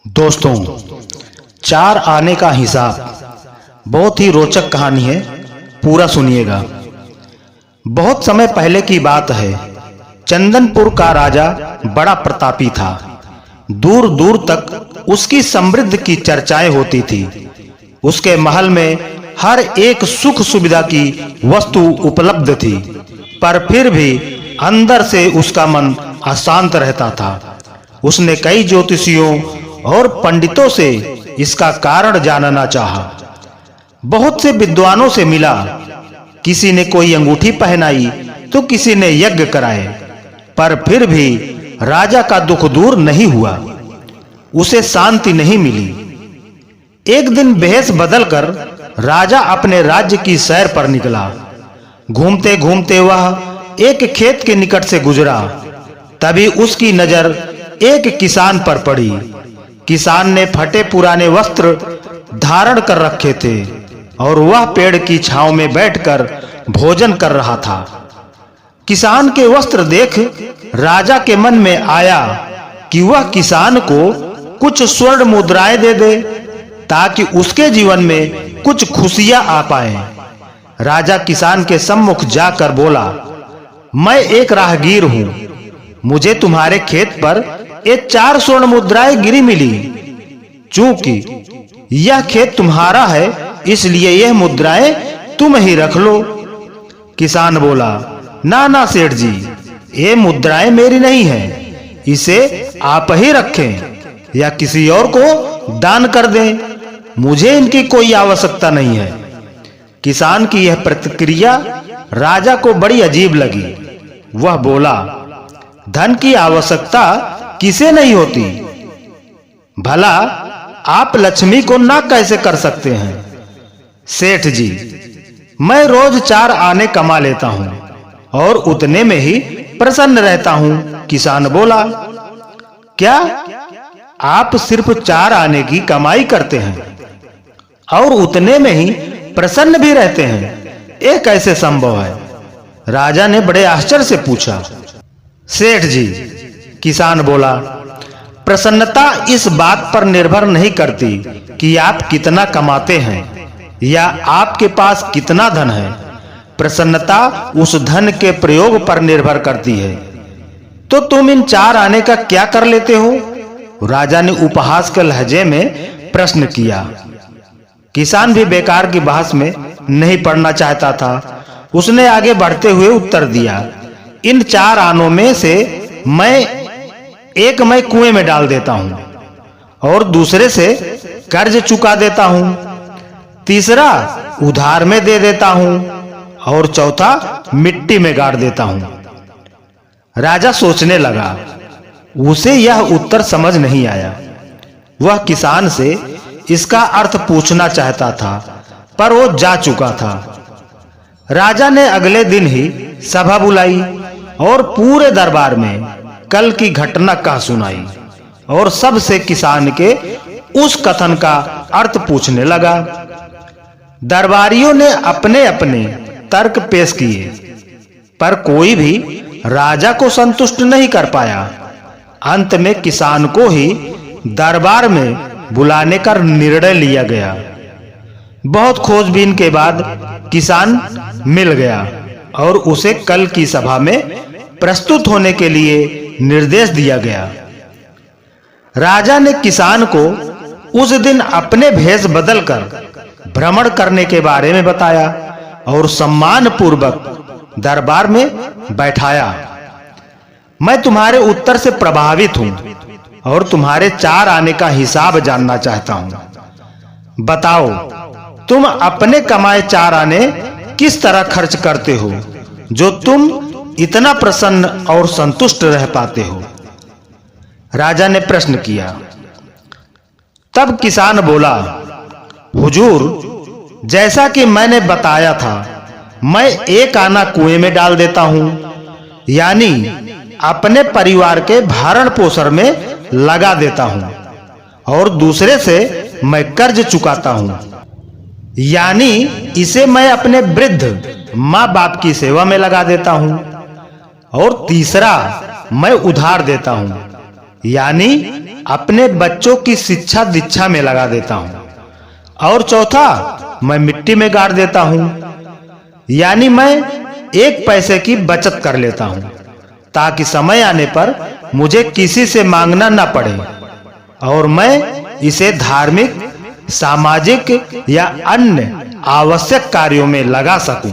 दोस्तों, चार आने का हिसाब बहुत ही रोचक कहानी है, पूरा सुनिएगा। बहुत समय पहले की बात है। चंदनपुर का राजा बड़ा प्रतापी था। दूर दूर तक उसकी समृद्धि की चर्चाएं होती थी। उसके महल में हर एक सुख सुविधा की वस्तु उपलब्ध थी, पर फिर भी अंदर से उसका मन अशांत रहता था। उसने कई ज्योतिषियों और पंडितों से इसका कारण जानना चाहा। बहुत से विद्वानों से मिला। किसी ने कोई अंगूठी पहनाई तो किसी ने यज्ञ कराए, पर फिर भी राजा का दुख दूर नहीं हुआ। उसे शांति नहीं मिली। एक दिन भेष बदलकर राजा अपने राज्य की सैर पर निकला। घूमते घूमते वह एक खेत के निकट से गुजरा। तभी उसकी नजर एक किसान पर पड़ी। किसान ने फटे पुराने वस्त्र धारण कर रखे थे और वह पेड़ की छांव में बैठकर भोजन कर रहा था। किसान के वस्त्र देख राजा के मन में आया कि वह किसान को कुछ स्वर्ण मुद्राएं दे दे, ताकि उसके जीवन में कुछ खुशियां आ पाए। राजा किसान के सम्मुख जाकर बोला, मैं एक राहगीर हूं। मुझे तुम्हारे खेत पर ये 4 स्वर्ण मुद्राएं गिरी मिली। चूंकि यह खेत तुम्हारा है, इसलिए यह मुद्राएं तुम ही रख लो। किसान बोला, ना ना सेठ जी, ये मुद्राएं मेरी नहीं है। इसे आप ही रखें या किसी और को दान कर दें। मुझे इनकी कोई आवश्यकता नहीं है। किसान की यह प्रतिक्रिया राजा को बड़ी अजीब लगी। वह बोला, धन की आवश्यकता किसे नहीं होती? भला आप लक्ष्मी को ना कैसे कर सकते हैं? सेठ जी, मैं रोज 4 आने कमा लेता हूं और उतने में ही प्रसन्न रहता हूं। किसान बोला, क्या आप सिर्फ 4 आने की कमाई करते हैं और उतने में ही प्रसन्न भी रहते हैं? ये कैसे संभव है? राजा ने बड़े आश्चर्य से पूछा। सेठ जी, किसान बोला, प्रसन्नता इस बात पर निर्भर नहीं करती कि आप कितना कमाते हैं या आपके पास कितना धन है। प्रसन्नता उस धन के प्रयोग पर निर्भर करती है। तो तुम इन 4 आने का क्या कर लेते हो? राजा ने उपहास के लहजे में प्रश्न किया। किसान भी बेकार की बहस में नहीं पड़ना चाहता था। उसने आगे बढ़ते हुए उत्तर दिया, इन 4 आनों में से मैं कुएं में डाल देता हूं और दूसरे से कर्ज चुका देता हूं, तीसरा उधार में दे देता हूं और चौथा मिट्टी में गाड़ देता हूं। राजा सोचने लगा। उसे यह उत्तर समझ नहीं आया। वह किसान से इसका अर्थ पूछना चाहता था, पर वो जा चुका था। राजा ने अगले दिन ही सभा बुलाई और पूरे दरबार में कल की घटना कह सुनाई और सबसे किसान के उस कथन का अर्थ पूछने लगा। दरबारियों ने अपने अपने तर्क पेश किए, पर कोई भी राजा को संतुष्ट नहीं कर पाया। अंत में किसान को ही दरबार में बुलाने का निर्णय लिया गया। बहुत खोजबीन के बाद किसान मिल गया और उसे कल की सभा में प्रस्तुत होने के लिए निर्देश दिया गया। राजा ने किसान को उस दिन अपने भेष बदलकर भ्रमण करने के बारे में बताया और सम्मान पूर्वक दरबार में बैठाया। मैं तुम्हारे उत्तर से प्रभावित हूं और तुम्हारे 4 आने का हिसाब जानना चाहता हूं। बताओ, तुम अपने कमाए 4 आने किस तरह खर्च करते हो, जो तुम इतना प्रसन्न और संतुष्ट रह पाते हो? राजा ने प्रश्न किया। तब किसान बोला, हुजूर, जैसा कि मैंने बताया था, मैं 1 आना कुएं में डाल देता हूं, यानी अपने परिवार के भरण पोषण में लगा देता हूं और दूसरे से मैं कर्ज चुकाता हूं, यानी इसे मैं अपने वृद्ध माँ बाप की सेवा में लगा देता हूं, और तीसरा मैं उधार देता हूं, यानी अपने बच्चों की शिक्षा दीक्षा में लगा देता हूं। और चौथा, मैं मिट्टी में गाड़ देता हूं, यानी मैं 1 पैसे की बचत कर लेता हूं ताकि समय आने पर मुझे किसी से मांगना न पड़े और मैं इसे धार्मिक, सामाजिक या अन्य आवश्यक कार्यों में लगा सकूं।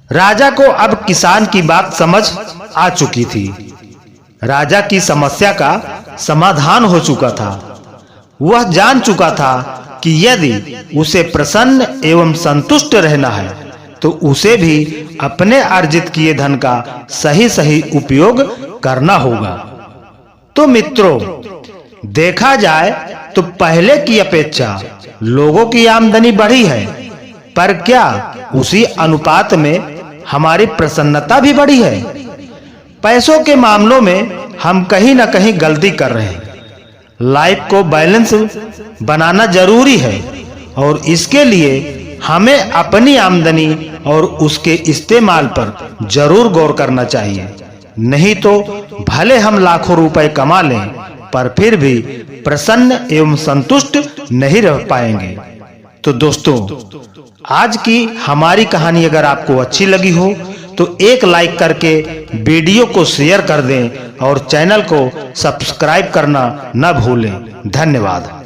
राजा को अब किसान की बात समझ आ चुकी थी। राजा की समस्या का समाधान हो चुका था। वह जान चुका था कि यदि उसे प्रसन्न एवं संतुष्ट रहना है तो उसे भी अपने अर्जित किए धन का सही उपयोग करना होगा। तो मित्रों, देखा जाए तो पहले की अपेक्षा लोगों की आमदनी बढ़ी है, पर क्या उसी अनुपात में हमारी प्रसन्नता भी बढ़ी है? पैसों के मामलों में हम कहीं ना कहीं गलती कर रहे हैं। लाइफ को बैलेंस बनाना जरूरी है और इसके लिए हमें अपनी आमदनी और उसके इस्तेमाल पर जरूर गौर करना चाहिए। नहीं तो भले हम लाखों रुपए कमा लें पर फिर भी प्रसन्न एवं संतुष्ट नहीं रह पाएंगे। तो दोस्तों, आज की हमारी कहानी अगर आपको अच्छी लगी हो तो एक लाइक करके वीडियो को शेयर कर दें और चैनल को सब्सक्राइब करना न भूलें। धन्यवाद।